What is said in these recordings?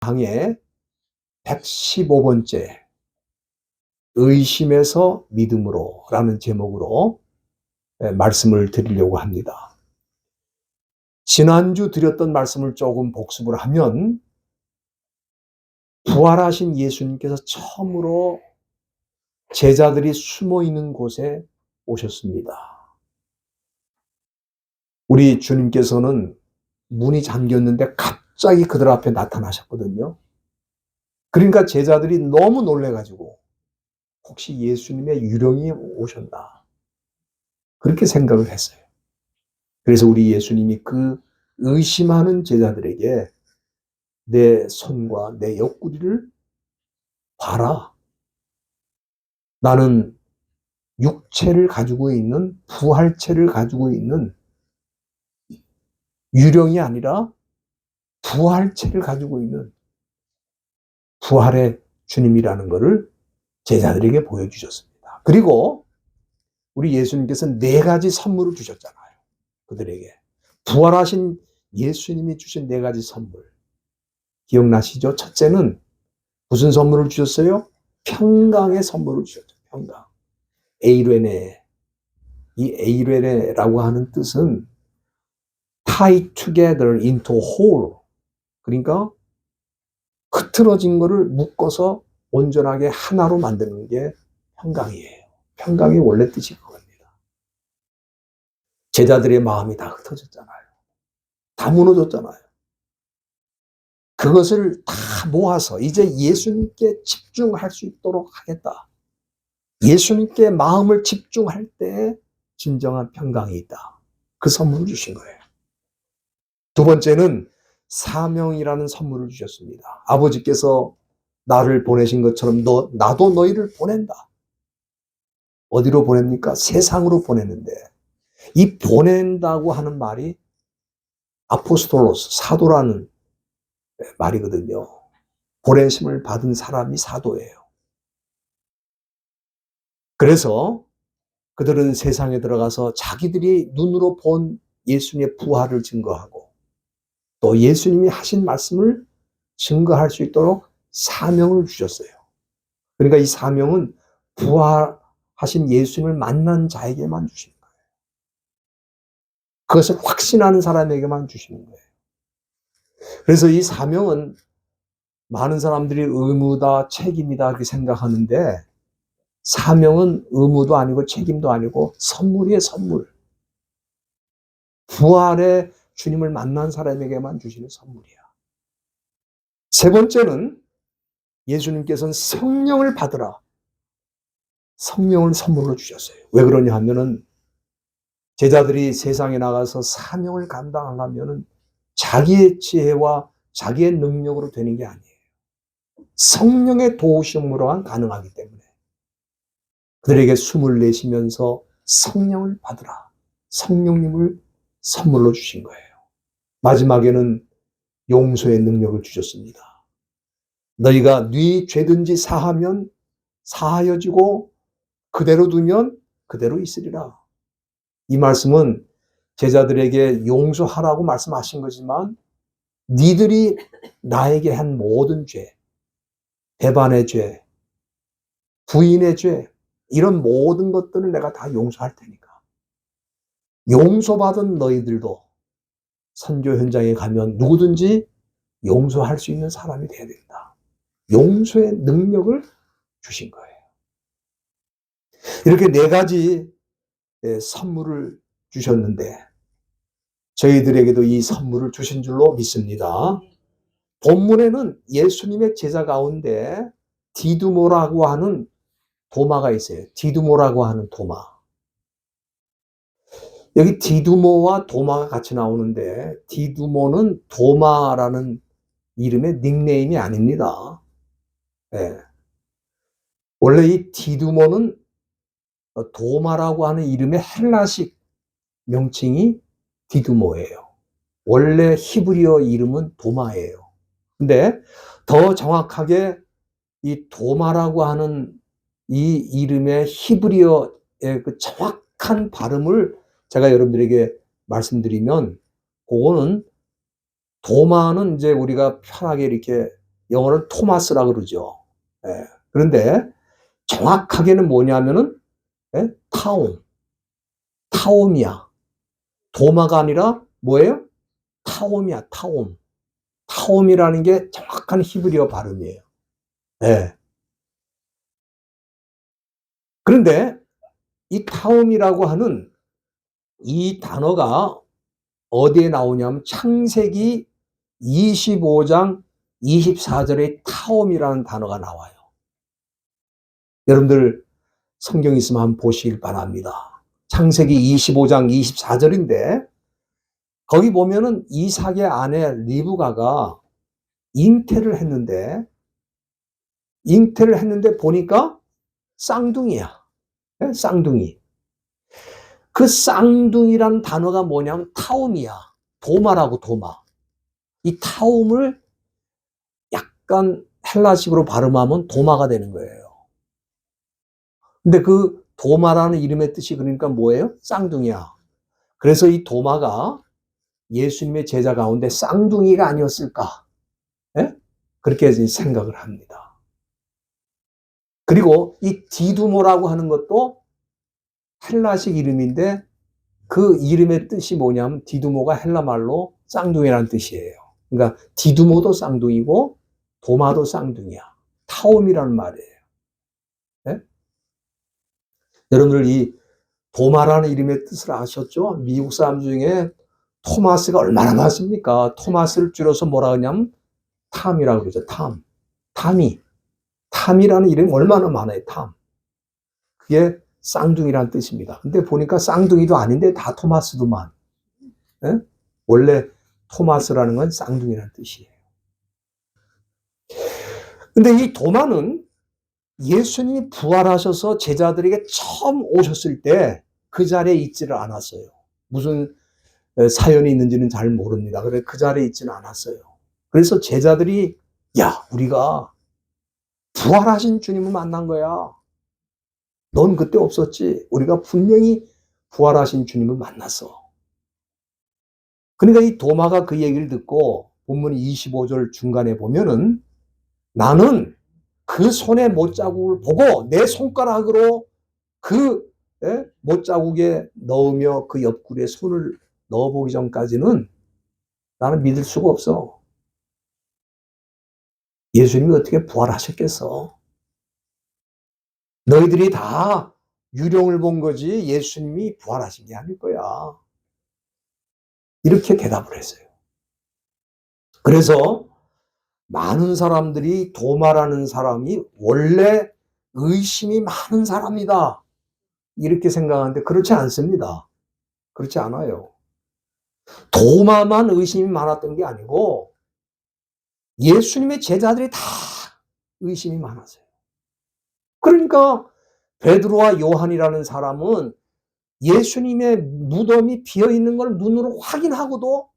강의 115번째 의심에서 믿음으로 라는 제목으로 말씀을 드리려고 합니다. 지난주 드렸던 말씀을 조금 복습을 하면 부활하신 예수님께서 처음으로 제자들이 숨어 있는 곳에 오셨습니다. 우리 주님께서는 문이 잠겼는데 갑자기 그들 앞에 나타나셨거든요. 그러니까 제자들이 너무 놀래가지고 혹시 예수님의 유령이 오셨나 그렇게 생각을 했어요. 그래서 우리 예수님이 그 의심하는 제자들에게 내 손과 내 옆구리를 봐라. 나는 육체를 가지고 있는 부활체를 가지고 있는 유령이 아니라 부활체를 가지고 있는 부활의 주님이라는 것을 제자들에게 보여주셨습니다. 그리고 우리 예수님께서는 4가지 선물을 주셨잖아요. 그들에게. 부활하신 예수님이 주신 4가지 선물. 기억나시죠? 첫째는 무슨 선물을 주셨어요? 평강의 선물을 주셨죠. 평강. 에이레네. 이 에이레네라고 하는 뜻은 tie together into whole. 그러니까 흐트러진 거를 묶어서 온전하게 하나로 만드는 게 평강이에요. 평강이 원래 뜻이 그겁니다. 제자들의 마음이 다 흩어졌잖아요. 다 무너졌잖아요. 그것을 다 모아서 이제 예수님께 집중할 수 있도록 하겠다. 예수님께 마음을 집중할 때 진정한 평강이 있다. 그 선물을 주신 거예요. 두 번째는 사명이라는 선물을 주셨습니다. 아버지께서 나를 보내신 것처럼 나도 너희를 보낸다. 어디로 보냅니까? 세상으로 보내는데 이 보낸다고 하는 말이 아포스톨로스, 사도라는 말이거든요. 보내심을 받은 사람이 사도예요. 그래서 그들은 세상에 들어가서 자기들이 눈으로 본 예수님의 부활을 증거하고 또 예수님이 하신 말씀을 증거할 수 있도록 사명을 주셨어요. 그러니까 이 사명은 부활하신 예수님을 만난 자에게만 주시는 거예요. 그것을 확신하는 사람에게만 주시는 거예요. 그래서 이 사명은 많은 사람들이 의무다, 책임이다 그렇게 생각하는데 사명은 의무도 아니고 책임도 아니고 선물이에요, 선물. 부활의 주님을 만난 사람에게만 주시는 선물이야. 세 번째는 예수님께서는 성령을 받으라. 성령을 선물로 주셨어요. 왜 그러냐 하면은 제자들이 세상에 나가서 사명을 감당하려면은 자기의 지혜와 자기의 능력으로 되는 게 아니에요. 성령의 도우심으로만 가능하기 때문에 그들에게 숨을 내쉬면서 성령을 받으라. 성령님을 선물로 주신 거예요. 마지막에는 용서의 능력을 주셨습니다. 너희가 네 죄든지 사하면 사하여지고 그대로 두면 그대로 있으리라. 이 말씀은 제자들에게 용서하라고 말씀하신 거지만 니들이 나에게 한 모든 죄, 배반의 죄, 부인의 죄 이런 모든 것들을 내가 다 용서할 테니까 용서받은 너희들도 선교 현장에 가면 누구든지 용서할 수 있는 사람이 돼야 된다. 용서의 능력을 주신 거예요. 이렇게 4가지 선물을 주셨는데 저희들에게도 이 선물을 주신 줄로 믿습니다. 본문에는 예수님의 제자 가운데 디두모라고 하는 도마가 있어요. 디두모라고 하는 도마. 여기 디두모와 도마가 같이 나오는데 디두모는 도마라는 이름의 닉네임이 아닙니다. 네. 원래 이 디두모는 도마라고 하는 이름의 헬라식 명칭이 디두모예요. 원래 히브리어 이름은 도마예요. 근데 더 정확하게 이 도마라고 하는 이 이름의 히브리어의 그 정확한 발음을 제가 여러분들에게 말씀드리면 그거는 도마는 이제 우리가 편하게 이렇게 영어로는 토마스라 그러죠. 예. 그런데 정확하게는 뭐냐면은 타옴이야. 도마가 아니라 뭐예요? 타옴이야, 타옴. 타옴이라는 게 정확한 히브리어 발음이에요. 예. 그런데 이 타옴이라고 하는 이 단어가 어디에 나오냐면 창세기 25장 24절에 타옴이라는 단어가 나와요. 여러분들 성경 있으면 한번 보시길 바랍니다. 창세기 25장 24절인데 거기 보면은 이삭의 아내 리브가가 잉태를 했는데 보니까 쌍둥이야. 쌍둥이. 그 쌍둥이란 단어가 뭐냐면 타움이야. 도마라고, 도마. 이 타움을 약간 헬라식으로 발음하면 도마가 되는 거예요. 근데 그 도마라는 이름의 뜻이 그러니까 뭐예요? 쌍둥이야. 그래서 이 도마가 예수님의 제자 가운데 쌍둥이가 아니었을까? 예? 그렇게 생각을 합니다. 그리고 이 디두모라고 하는 것도 헬라식 이름인데 그 이름의 뜻이 뭐냐면 디두모가 헬라말로 쌍둥이라는 뜻이에요. 그러니까 디두모도 쌍둥이고 도마도 쌍둥이야. 타옴이라는 말이에요. 네? 여러분들 이 도마라는 이름의 뜻을 아셨죠? 미국 사람 중에 토마스가 얼마나 많습니까? 토마스를 줄여서 뭐라 하냐면 탐이라고 그러죠. 탐. 탐이라는 이름이 얼마나 많아요. 탐. 그게 쌍둥이라는 뜻입니다. 근데 보니까 쌍둥이도 아닌데 다 토마스도만. 예? 원래 토마스라는 건 쌍둥이라는 뜻이에요. 근데 이 도마는 예수님이 부활하셔서 제자들에게 처음 오셨을 때 그 자리에 있지를 않았어요. 무슨 사연이 있는지는 잘 모릅니다. 그래 그 자리에 있지는 않았어요. 그래서 제자들이 야, 우리가 부활하신 주님을 만난 거야. 넌 그때 없었지. 우리가 분명히 부활하신 주님을 만났어. 그러니까 이 도마가 그 얘기를 듣고 본문 25절 중간에 보면은 나는 그 손의 못자국을 보고 내 손가락으로 그 못자국에 넣으며 그 옆구리에 손을 넣어보기 전까지는 나는 믿을 수가 없어. 예수님이 어떻게 부활하셨겠어? 너희들이 다 유령을 본 거지 예수님이 부활하신 게 아닐 거야. 이렇게 대답을 했어요. 그래서 많은 사람들이 도마라는 사람이 원래 의심이 많은 사람이다. 이렇게 생각하는데 그렇지 않습니다. 그렇지 않아요. 도마만 의심이 많았던 게 아니고 예수님의 제자들이 다 의심이 많았어요. 그러니까 베드로와 요한이라는 사람은 예수님의 무덤이 비어있는 걸 눈으로 확인하고도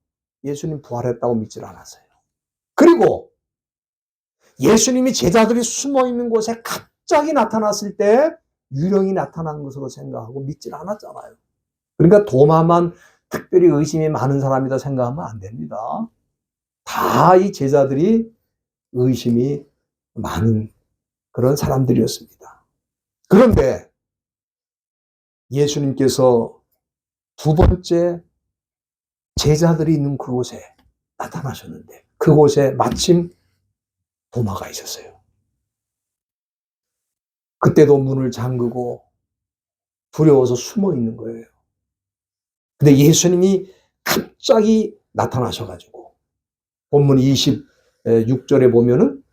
예수님 부활했다고 믿질 않았어요. 그리고 예수님이 제자들이 숨어있는 곳에 갑자기 나타났을 때 유령이 나타난 것으로 생각하고 믿질 않았잖아요. 그러니까 도마만 특별히 의심이 많은 사람이다 생각하면 안 됩니다. 다 이 제자들이 의심이 많은 그런 사람들이었습니다. 그런데 예수님께서 두 번째 제자들이 있는 그곳에 나타나셨는데 그곳에 마침 도마가 있었어요. 그때도 문을 잠그고 두려워서 숨어 있는 거예요. 근데 예수님이 갑자기 나타나셔가지고 본문 26절에 보면은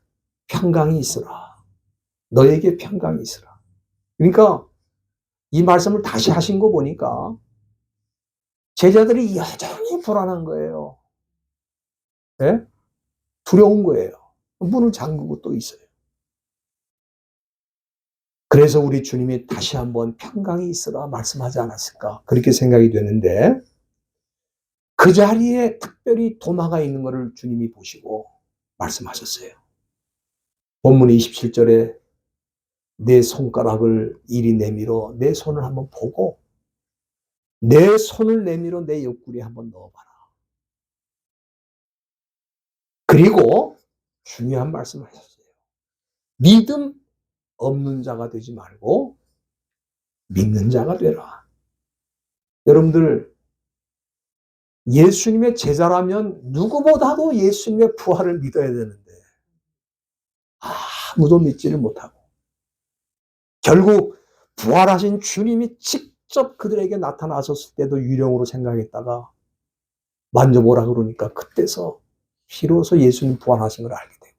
평강이 있으라. 너에게 평강이 있으라. 그러니까 이 말씀을 다시 하신 거 보니까 제자들이 여전히 불안한 거예요. 네? 두려운 거예요. 문을 잠그고 또 있어요. 그래서 우리 주님이 다시 한번 평강이 있으라 말씀하지 않았을까 그렇게 생각이 되는데 그 자리에 특별히 도마가 있는 것을 주님이 보시고 말씀하셨어요. 본문 27절에 내 손가락을 이리 내밀어 내 손을 한번 보고 내 손을 내밀어 내 옆구리에 한번 넣어봐라. 그리고 중요한 말씀을 하셨어요. 믿음 없는 자가 되지 말고 믿는 자가 되라. 여러분들, 예수님의 제자라면 누구보다도 예수님의 부활을 믿어야 되는데 아무도 믿지를 못하고, 결국 부활하신 주님이 직접 그들에게 나타나셨을 때도 유령으로 생각했다가 만져보라 그러니까 그때서 비로소 예수님 부활하신 걸 알게 되고,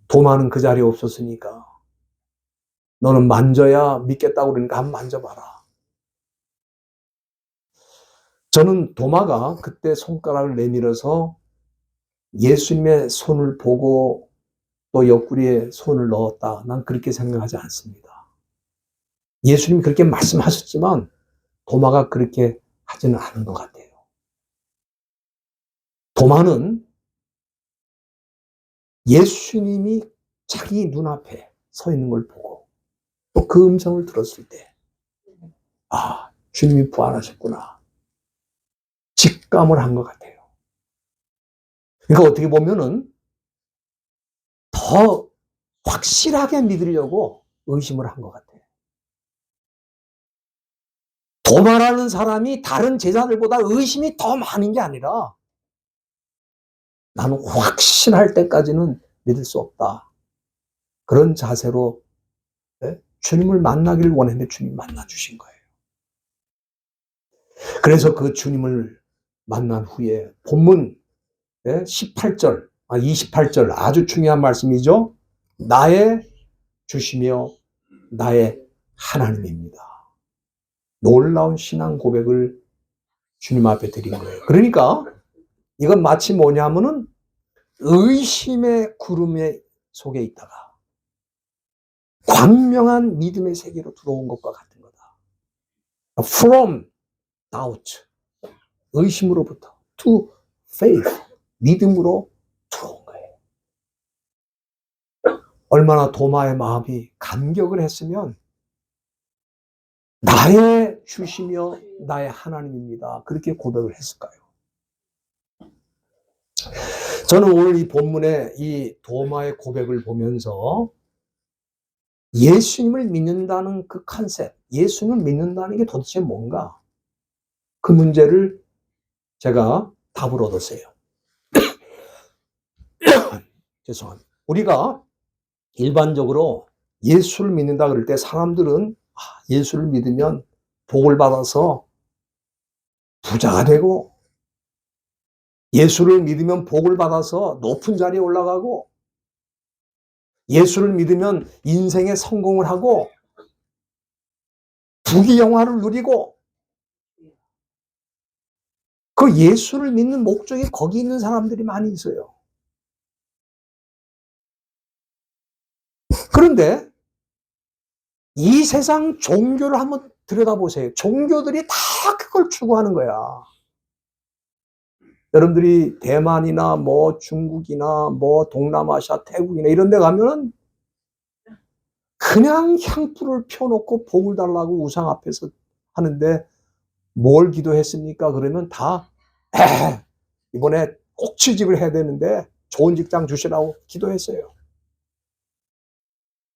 도마는 그 자리에 없었으니까 너는 만져야 믿겠다고 그러니까 한번 만져봐라. 저는 도마가 그때 손가락을 내밀어서 예수님의 손을 보고 또 옆구리에 손을 넣었다, 난 그렇게 생각하지 않습니다. 예수님이 그렇게 말씀하셨지만 도마가 그렇게 하지는 않은 것 같아요. 도마는 예수님이 자기 눈앞에 서 있는 걸 보고 또 그 음성을 들었을 때, 아, 주님이 부활하셨구나, 직감을 한 것 같아요. 그러니까 어떻게 보면은 더 확실하게 믿으려고 의심을 한 것 같아요. 도마라는 사람이 다른 제자들보다 의심이 더 많은 게 아니라 나는 확신할 때까지는 믿을 수 없다, 그런 자세로 주님을 만나기를 원했는데 주님 만나 주신 거예요. 그래서 그 주님을 만난 후에 본문 18절, 28절 아주 중요한 말씀이죠. 나의 주시며 나의 하나님입니다. 놀라운 신앙 고백을 주님 앞에 드린 거예요. 그러니까 이건 마치 뭐냐면은 의심의 구름에 속에 있다가 광명한 믿음의 세계로 들어온 것과 같은 거다. From doubt, 의심으로부터 to faith, 믿음으로 들어온 거예요. 얼마나 도마의 마음이 감격을 했으면 나의 주시며 나의 하나님입니다, 그렇게 고백을 했을까요? 저는 오늘 이 본문의 이 도마의 고백을 보면서 예수님을 믿는다는 그 컨셉, 예수님을 믿는다는 게 도대체 뭔가, 그 문제를 제가 답을 얻었어요. 죄송합니다. 우리가 일반적으로 예수를 믿는다 그럴 때 사람들은 예수를 믿으면 복을 받아서 부자가 되고, 예수를 믿으면 복을 받아서 높은 자리에 올라가고, 예수를 믿으면 인생에 성공을 하고 부귀영화를 누리고, 그 예수를 믿는 목적이 거기 있는 사람들이 많이 있어요. 그런데 이 세상 종교를 한번 들여다보세요. 종교들이 다 그걸 추구하는 거야. 여러분들이 대만이나 뭐 중국이나 뭐 동남아시아, 태국이나 이런 데 가면은 그냥 향불을 펴놓고 복을 달라고 우상 앞에서 하는데, 뭘 기도했습니까? 그러면 다 이번에 꼭 취직을 해야 되는데 좋은 직장 주시라고 기도했어요.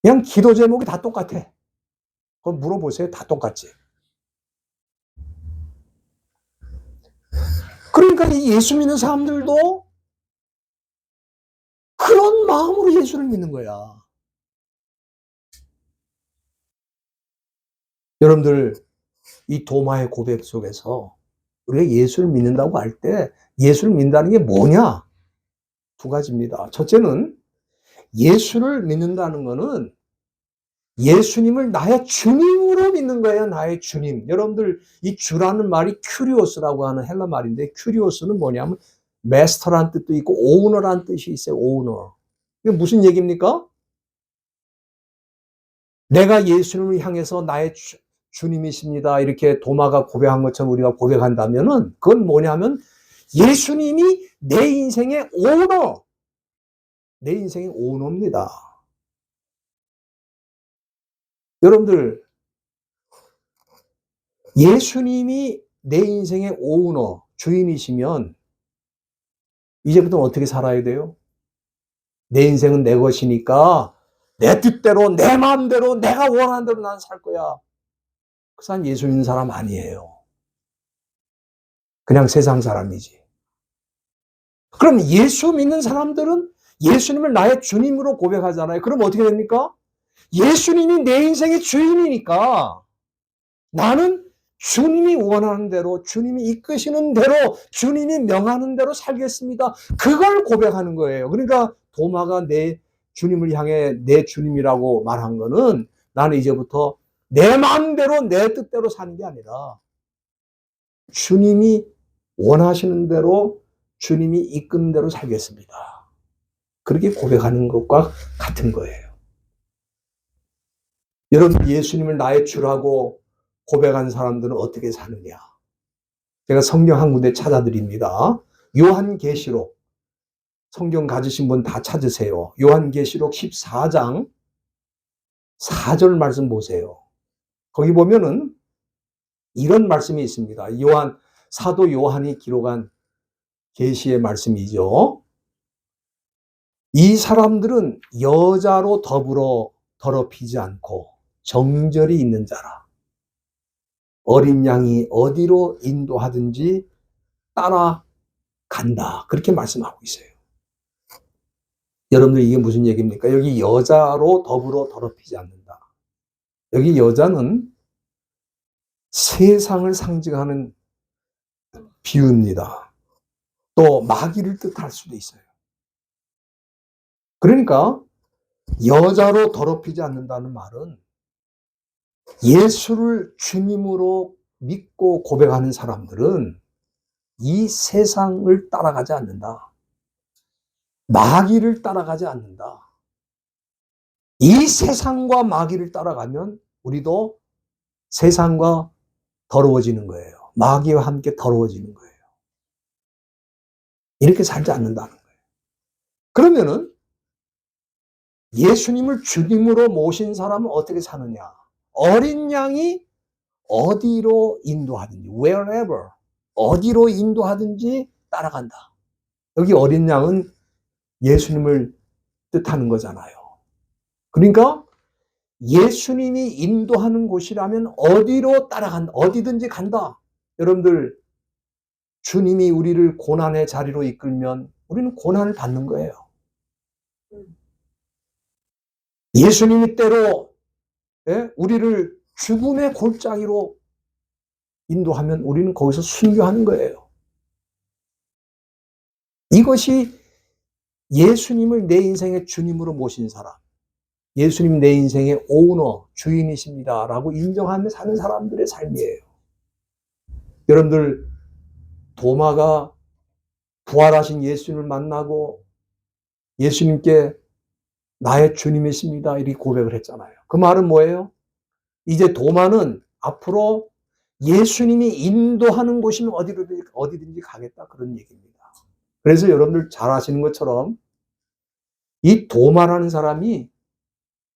그냥 기도 제목이 다 똑같아. 그걸 물어보세요. 다 똑같지. 그러니까 이 예수 믿는 사람들도 그런 마음으로 예수를 믿는 거야. 여러분들, 이 도마의 고백 속에서 우리가 예수를 믿는다고 할 때 예수를 믿는다는 게 뭐냐? 두 가지입니다. 첫째는 예수를 믿는다는 거는 예수님을 나의 주님으로 믿는 거예요. 나의 주님. 여러분들, 이 주라는 말이 큐리오스라고 하는 헬라 말인데, 큐리오스는 뭐냐면 마스터란 뜻도 있고 오너란 뜻이 있어요. 오너. 이게 무슨 얘기입니까? 내가 예수님을 향해서 나의 주님이십니다, 이렇게 도마가 고백한 것처럼 우리가 고백한다면은 그건 뭐냐면 예수님이 내 인생의 오너, 내 인생의 오너입니다. 여러분들, 예수님이 내 인생의 오너, 주인이시면 이제부터 어떻게 살아야 돼요? 내 인생은 내 것이니까 내 뜻대로 내 마음대로 내가 원하는 대로 난 살 거야. 그 사람 예수 믿는 사람 아니에요. 그냥 세상 사람이지. 그럼 예수 믿는 사람들은 예수님을 나의 주님으로 고백하잖아요. 그럼 어떻게 됩니까? 예수님이 내 인생의 주인이니까 나는 주님이 원하는 대로, 주님이 이끄시는 대로, 주님이 명하는 대로 살겠습니다. 그걸 고백하는 거예요. 그러니까 도마가 내 주님을 향해 내 주님이라고 말한 거는 나는 이제부터 내 마음대로 내 뜻대로 사는 게 아니라 주님이 원하시는 대로, 주님이 이끄는 대로 살겠습니다. 그렇게 고백하는 것과 같은 거예요. 여러분, 예수님을 나의 주라고 고백한 사람들은 어떻게 사느냐? 제가 성경 한 군데 찾아드립니다. 요한계시록, 성경 가지신 분 다 찾으세요. 요한계시록 14장 4절 말씀 보세요. 거기 보면은 이런 말씀이 있습니다. 사도 요한이 기록한 계시의 말씀이죠. 이 사람들은 여자로 더불어 더럽히지 않고 정절이 있는 자라. 어린 양이 어디로 인도하든지 따라간다. 그렇게 말씀하고 있어요. 여러분들 이게 무슨 얘기입니까? 여기 여자로 더불어 더럽히지 않는다. 여기 여자는 세상을 상징하는 비유입니다. 또 마귀를 뜻할 수도 있어요. 그러니까 여자로 더럽히지 않는다는 말은 예수를 주님으로 믿고 고백하는 사람들은 이 세상을 따라가지 않는다. 마귀를 따라가지 않는다. 이 세상과 마귀를 따라가면 우리도 세상과 더러워지는 거예요. 마귀와 함께 더러워지는 거예요. 이렇게 살지 않는다는 거예요. 그러면은 예수님을 주님으로 모신 사람은 어떻게 사느냐? 어린 양이 어디로 인도하든지, wherever, 어디로 인도하든지 따라간다. 여기 어린 양은 예수님을 뜻하는 거잖아요. 그러니까 예수님이 인도하는 곳이라면 어디로 따라간다. 어디든지 간다. 여러분들, 주님이 우리를 고난의 자리로 이끌면 우리는 고난을 받는 거예요. 예수님이 때로 우리를 죽음의 골짜기로 인도하면 우리는 거기서 순교하는 거예요. 이것이 예수님을 내 인생의 주님으로 모신 사람, 예수님 내 인생의 오너, 주인이십니다라고 인정하며 사는 사람들의 삶이에요. 여러분들, 도마가 부활하신 예수님을 만나고 예수님께 나의 주님이십니다 이렇게 고백을 했잖아요. 그 말은 뭐예요? 이제 도마는 앞으로 예수님이 인도하는 곳이면 어디든지 가겠다, 그런 얘기입니다. 그래서 여러분들 잘 아시는 것처럼 이 도마라는 사람이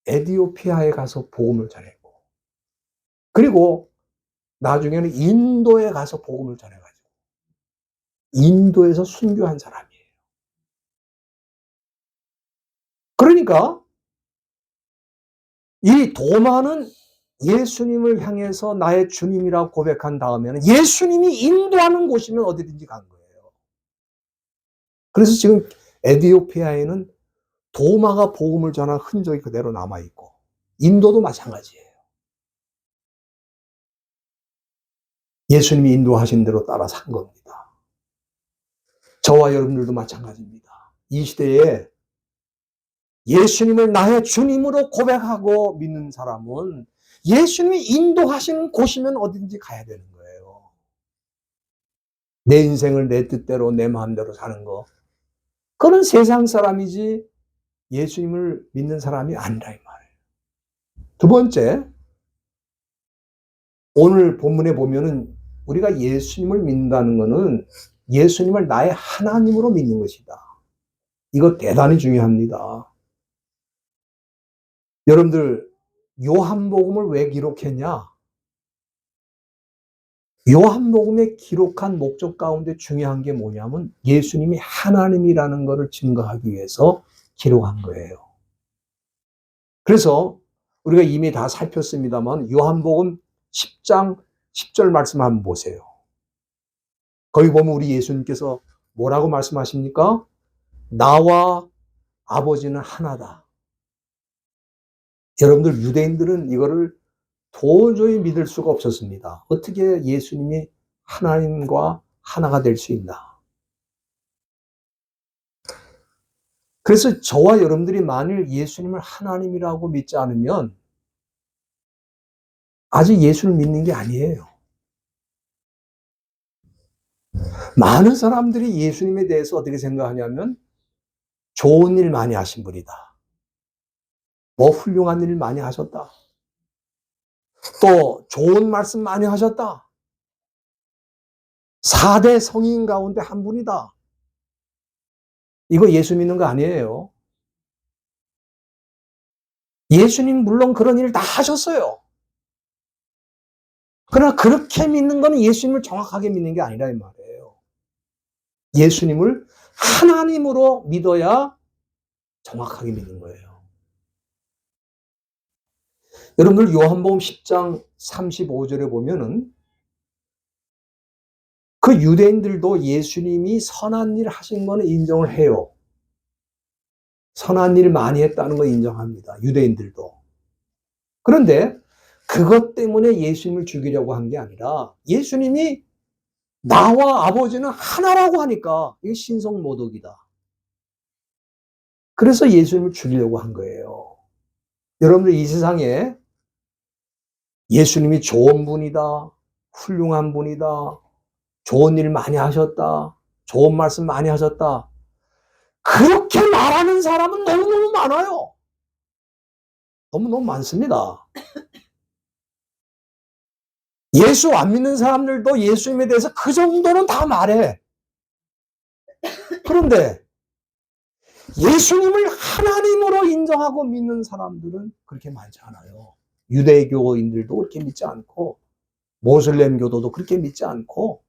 에티오피아에 가서 복음을 전했고, 그리고 나중에는 인도에 가서 복음을 전해가지고 인도에서 순교한 사람이에요. 그러니까 이 도마는 예수님을 향해서 나의 주님이라고 고백한 다음에는 예수님이 인도하는 곳이면 어디든지 간 거예요. 그래서 지금 에티오피아에는 도마가 복음을 전한 흔적이 그대로 남아있고, 인도도 마찬가지예요. 예수님이 인도하신 대로 따라 산 겁니다. 저와 여러분들도 마찬가지입니다. 이 시대에 예수님을 나의 주님으로 고백하고 믿는 사람은 예수님이 인도하시는 곳이면 어딘지 가야 되는 거예요. 내 인생을 내 뜻대로 내 마음대로 사는 거, 그건 세상 사람이지 예수님을 믿는 사람이 아니라 이 말이에요. 두 번째, 오늘 본문에 보면은 우리가 예수님을 믿는다는 것은 예수님을 나의 하나님으로 믿는 것이다. 이거 대단히 중요합니다. 여러분들, 요한복음을 왜 기록했냐? 요한복음에 기록한 목적 가운데 중요한 게 뭐냐면 예수님이 하나님이라는 것을 증거하기 위해서 기록한 거예요. 그래서 우리가 이미 다 살폈습니다만 요한복음 10장 10절 말씀 한번 보세요. 거기 보면 우리 예수님께서 뭐라고 말씀하십니까? 나와 아버지는 하나다. 여러분들 유대인들은 이거를 도저히 믿을 수가 없었습니다. 어떻게 예수님이 하나님과 하나가 될 수 있나? 그래서 저와 여러분들이 만일 예수님을 하나님이라고 믿지 않으면 아직 예수를 믿는 게 아니에요. 많은 사람들이 예수님에 대해서 어떻게 생각하냐면 좋은 일 많이 하신 분이다. 뭐 훌륭한 일 많이 하셨다. 또 좋은 말씀 많이 하셨다. 4대 성인 가운데 한 분이다. 이거 예수 믿는 거 아니에요. 예수님 물론 그런 일 다 하셨어요. 그러나 그렇게 믿는 거는 예수님을 정확하게 믿는 게 아니라 이 말이에요. 예수님을 하나님으로 믿어야 정확하게 믿는 거예요. 여러분들 요한복음 10장 35절에 보면은 그 유대인들도 예수님이 선한 일 하신 거는 인정을 해요. 선한 일 많이 했다는 거 인정합니다. 유대인들도. 그런데 그것 때문에 예수님을 죽이려고 한 게 아니라 예수님이 나와 아버지는 하나라고 하니까 이게 신성모독이다. 그래서 예수님을 죽이려고 한 거예요. 여러분들 이 세상에 예수님이 좋은 분이다, 훌륭한 분이다, 좋은 일 많이 하셨다, 좋은 말씀 많이 하셨다. 그렇게 말하는 사람은 너무너무 많아요. 너무너무 많습니다. 예수 안 믿는 사람들도 예수님에 대해서 그 정도는 다 말해. 그런데 예수님을 하나님으로 인정하고 믿는 사람들은 그렇게 많지 않아요. 유대교인들도 그렇게 믿지 않고 모슬렘교도도 그렇게 믿지 않고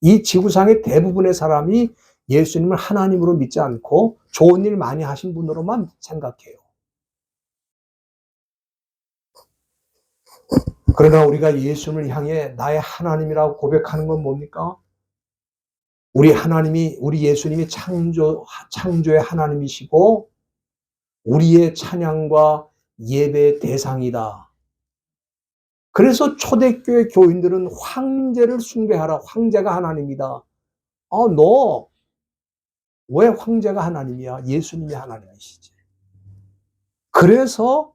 이 지구상의 대부분의 사람이 예수님을 하나님으로 믿지 않고 좋은 일 많이 하신 분으로만 생각해요. 그러나 우리가 예수님을 향해 나의 하나님이라고 고백하는 건 뭡니까? 우리 예수님이 창조의 하나님이시고 우리의 찬양과 예배의 대상이다. 그래서 초대교회 교인들은 황제를 숭배하라. 황제가 하나님이다. 너 왜 황제가 하나님이야? 예수님이 하나님이시지. 그래서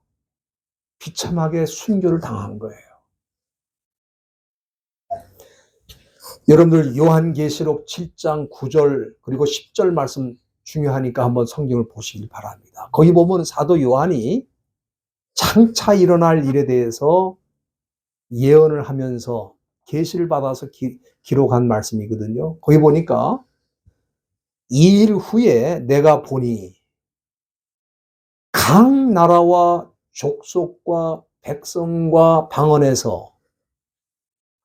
비참하게 순교를 당한 거예요. 여러분들 요한계시록 7장 9절 그리고 10절 말씀 중요하니까 한번 성경을 보시길 바랍니다. 거기 보면 사도 요한이 장차 일어날 일에 대해서 예언을 하면서 계시를 받아서 기록한 말씀이거든요. 거기 보니까 이 일 후에 내가 보니 각 나라와 족속과 백성과 방언에서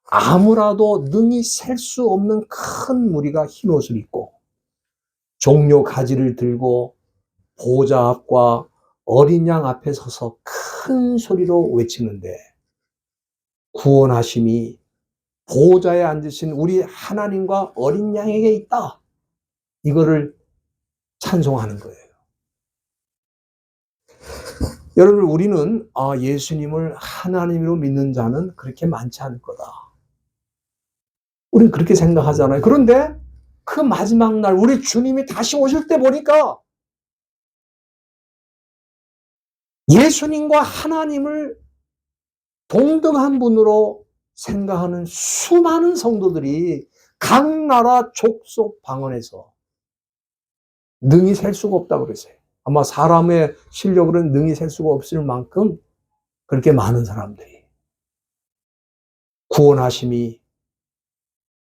아무라도 능히 셀 수 없는 큰 무리가 흰옷을 입고 종려 가지를 들고 보좌 앞과 어린 양 앞에 서서 큰 소리로 외치는데 구원하심이 보좌에 앉으신 우리 하나님과 어린 양에게 있다. 이거를 찬송하는 거예요. 여러분 우리는 예수님을 하나님으로 믿는 자는 그렇게 많지 않을 거다. 우리는 그렇게 생각하잖아요. 그런데 그 마지막 날 우리 주님이 다시 오실 때 보니까 예수님과 하나님을 동등한 분으로 생각하는 수많은 성도들이 각 나라 족속 방언에서 능히 셀 수가 없다고 그랬어요. 아마 사람의 실력으로는 능히 셀 수가 없을 만큼 그렇게 많은 사람들이 구원하심이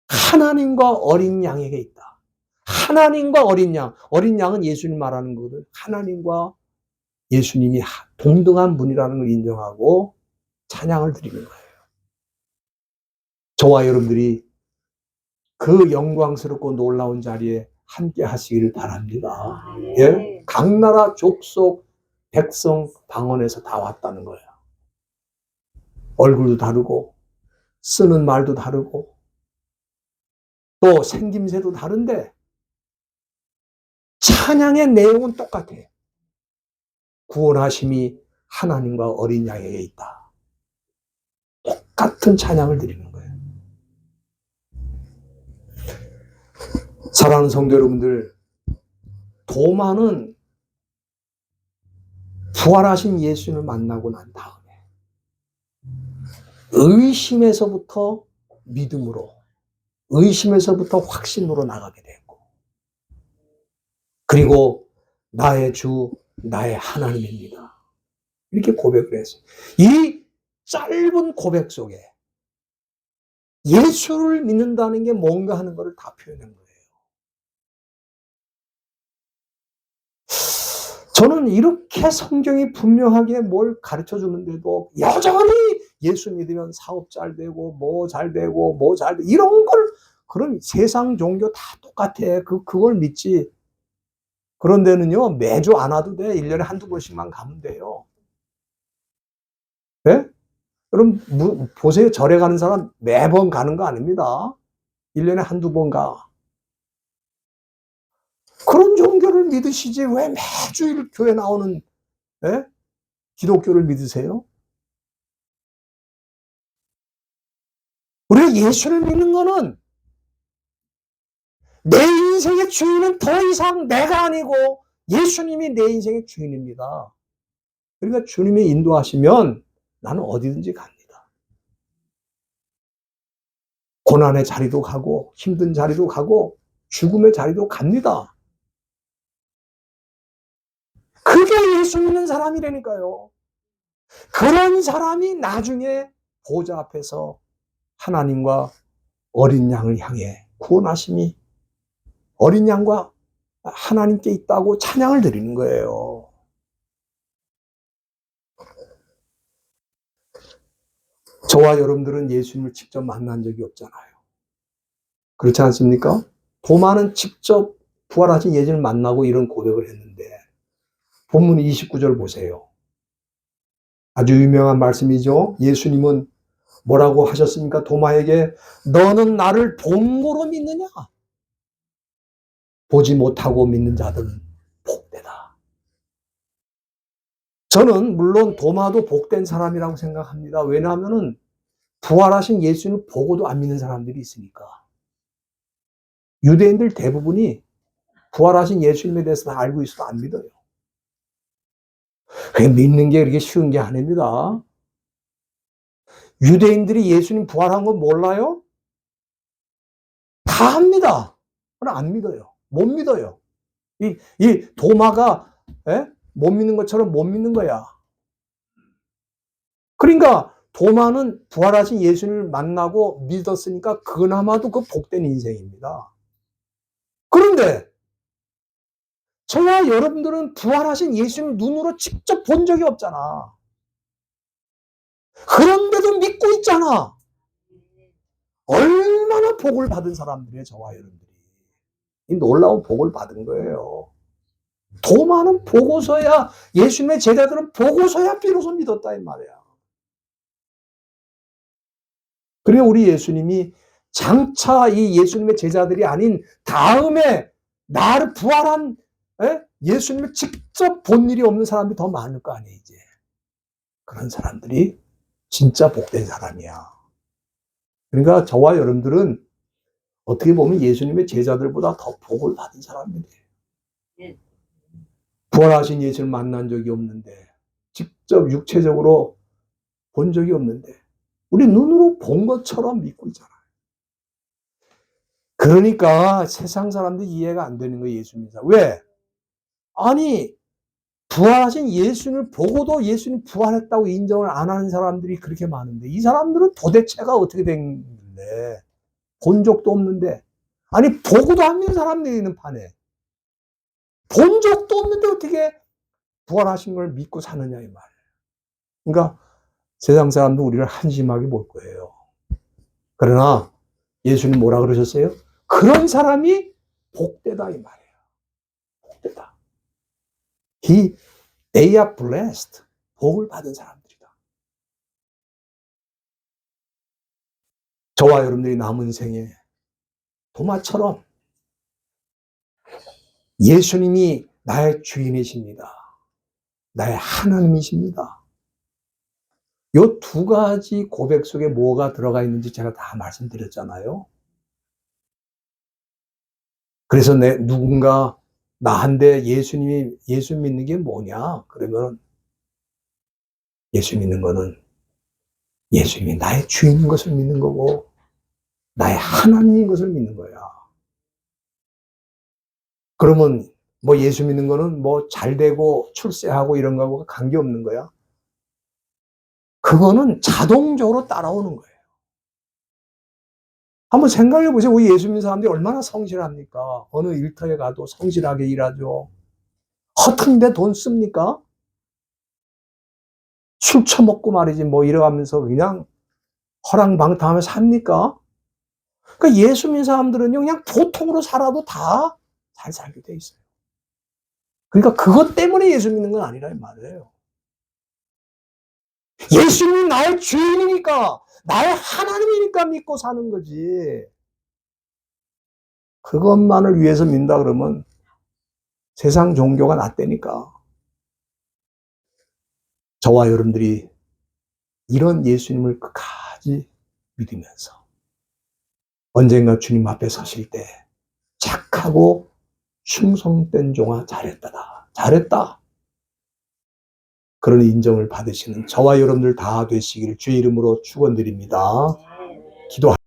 하나님과 어린 양에게 있다. 하나님과 어린 양은 예수님 말하는 거거든. 하나님과 예수님이 동등한 분이라는 걸 인정하고 찬양을 드리는 거예요. 저와 여러분들이 그 영광스럽고 놀라운 자리에 함께 하시기를 바랍니다. 예? 각 나라 족속 백성 방언에서 다 왔다는 거예요. 얼굴도 다르고 쓰는 말도 다르고 또 생김새도 다른데 찬양의 내용은 똑같아요. 구원하심이 하나님과 어린 양에게 있다. 똑같은 찬양을 드리는 거예요. 사랑하는 성도 여러분들, 도마는 부활하신 예수님을 만나고 난 다음에 의심에서부터 믿음으로, 의심에서부터 확신으로 나가게 됐고, 그리고 나의 주, 나의 하나님입니다. 이렇게 고백을 했어요. 이 짧은 고백 속에 예수를 믿는다는 게 뭔가 하는 것을 다 표현한 거예요. 저는 이렇게 성경이 분명하게 뭘 가르쳐 주는데도 여전히 예수 믿으면 사업 잘 되고 뭐 잘 되고 뭐 잘 되고 이런 걸, 그런 세상 종교 다 똑같아. 그걸 믿지. 그런 데는요, 매주 안 와도 돼. 1년에 한두 번씩만 가면 돼요. 네? 여러분 보세요. 절에 가는 사람 매번 가는 거 아닙니다. 1년에 한두 번 가. 그런 종교를 믿으시지 왜 매주일 교회 나오는 기독교를 믿으세요? 우리가 예수를 믿는 거는 내 인생의 주인은 더 이상 내가 아니고 예수님이 내 인생의 주인입니다. 그러니까 주님이 인도하시면 나는 어디든지 갑니다. 고난의 자리도 가고 힘든 자리도 가고 죽음의 자리도 갑니다. 그게 예수 믿는 사람이라니까요. 그런 사람이 나중에 보좌 앞에서 하나님과 어린 양을 향해 구원하심이 어린 양과 하나님께 있다고 찬양을 드리는 거예요. 저와 여러분들은 예수님을 직접 만난 적이 없잖아요. 그렇지 않습니까? 도마는 직접 부활하신 예수님을 만나고 이런 고백을 했는데, 본문 29절 보세요. 아주 유명한 말씀이죠. 예수님은 뭐라고 하셨습니까? 도마에게 너는 나를 본 거로 믿느냐? 보지 못하고 믿는 자들은 복되다. 저는 물론 도마도 복된 사람이라고 생각합니다. 왜냐하면 부활하신 예수님을 보고도 안 믿는 사람들이 있으니까. 유대인들 대부분이 부활하신 예수님에 대해서 다 알고 있어도 안 믿어요. 그게 믿는 게 그렇게 쉬운 게 아닙니다. 유대인들이 예수님 부활한 건 몰라요? 다 합니다. 그러나 안 믿어요. 못 믿어요. 이 도마가 못 믿는 것처럼 못 믿는 거야. 그러니까 도마는 부활하신 예수님을 만나고 믿었으니까 그나마도 그 복된 인생입니다. 그런데 저와 여러분들은 부활하신 예수님을 눈으로 직접 본 적이 없잖아. 그런데도 믿고 있잖아. 얼마나 복을 받은 사람들이에요, 저와 여러분들이. 이 놀라운 복을 받은 거예요. 도마는 보고서야, 예수님의 제자들은 보고서야 비로소 믿었다 이 말이야. 그래 우리 예수님이 장차 이 예수님의 제자들이 아닌 다음에 나를 부활한 예수님을 직접 본 일이 없는 사람이 더 많을 거 아니에요, 이제. 그런 사람들이 진짜 복된 사람이야. 그러니까 저와 여러분들은 어떻게 보면 예수님의 제자들보다 더 복을 받은 사람들이에요. 부활하신 예수를 만난 적이 없는데, 직접 육체적으로 본 적이 없는데 우리 눈으로 본 것처럼 믿고 있잖아요. 그러니까 세상 사람들 이해가 안 되는 거예요, 예수님. 왜? 아니 부활하신 예수님을 보고도 예수님 부활했다고 인정을 안 하는 사람들이 그렇게 많은데, 이 사람들은 도대체가 어떻게 된 건데, 본 적도 없는데, 아니 보고도 안 믿는 사람들이 있는 판에 본 적도 없는데 어떻게 부활하신 걸 믿고 사느냐 이 말이에요. 그러니까 세상 사람도 우리를 한심하게 볼 거예요. 그러나 예수님 뭐라 그러셨어요? 그런 사람이 복되다 이 말이에요. 복되다. They are blessed. 복을 받은 사람들이다. 저와 여러분들이 남은 생에 도마처럼 예수님이 나의 주인이십니다. 나의 하나님이십니다. 요 두 가지 고백 속에 뭐가 들어가 있는지 제가 다 말씀드렸잖아요. 그래서 누군가 나한테 예수 믿는 게 뭐냐? 그러면 예수 믿는 거는 예수님이 나의 주인인 것을 믿는 거고 나의 하나님인 것을 믿는 거야. 그러면 뭐 예수 믿는 거는 뭐 잘되고 출세하고 이런 거하고 관계없는 거야. 그거는 자동적으로 따라오는 거예요. 한번 생각해 보세요. 우리 예수 믿는 사람들이 얼마나 성실합니까? 어느 일터에 가도 성실하게 일하죠. 허튼데 돈 씁니까? 술 처먹고 말이지 뭐 이러면서 그냥 허랑방탕하며 삽니까? 그러니까 예수 믿는 사람들은요 그냥 보통으로 살아도 다 잘 살게 돼 있어요. 그러니까 그것 때문에 예수 믿는 건 아니라 이 말이에요. 예수님이 나의 주인이니까 나의 하나님이니까 믿고 사는 거지. 그것만을 위해서 믿는다 그러면 세상 종교가 낫다니까. 저와 여러분들이 이런 예수님을 끝까지 믿으면서 언젠가 주님 앞에 서실 때 착하고 충성된 종아 잘했다. 그런 인정을 받으시는 저와 여러분들 다 되시기를 주의 이름으로 축원드립니다. 기도합니다.